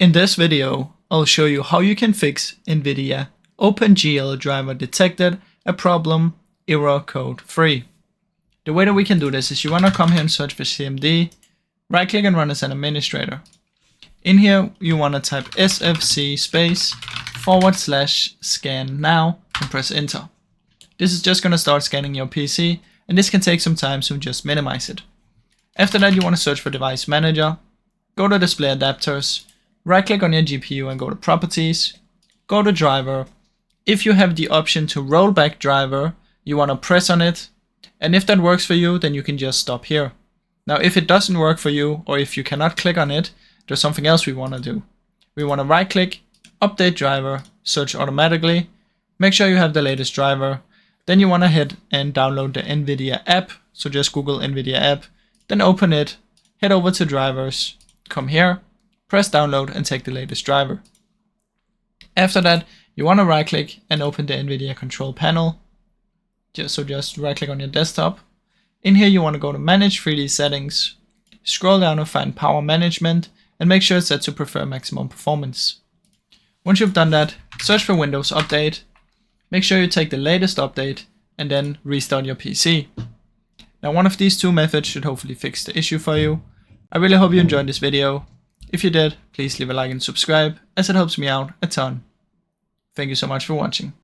In this video, I'll show you how you can fix NVIDIA OpenGL driver detected a problem error code 3. The way that we can do this is you want to come here and search for CMD, right click and run as an administrator. In here, you want to type sfc /scan now and press enter. This is just going to start scanning your PC, and this can take some time, so just minimize it. After that, you want to search for device manager, go to display adapters, right click on your GPU and go to properties, go to driver. If you have the option to roll back driver, you want to press on it, and if that works for you, then you can just stop here. Now if it doesn't work for you, or if you cannot click on it, there's something else we want to do. We want to right click, update driver, search automatically, make sure you have the latest driver, then you want to hit and download the NVIDIA app, so just Google NVIDIA app, then open it, head over to drivers, come here, press download and take the latest driver. After that, you want to right click and open the NVIDIA control panel. Just right click on your desktop. In here you want to go to manage 3D settings, scroll down and find power management and make sure it's set to prefer maximum performance. Once you've done that, search for Windows Update, make sure you take the latest update and then restart your PC. Now one of these two methods should hopefully fix the issue for you. I really hope you enjoyed this video. If you did, please leave a like and subscribe, as it helps me out a ton. Thank you so much for watching.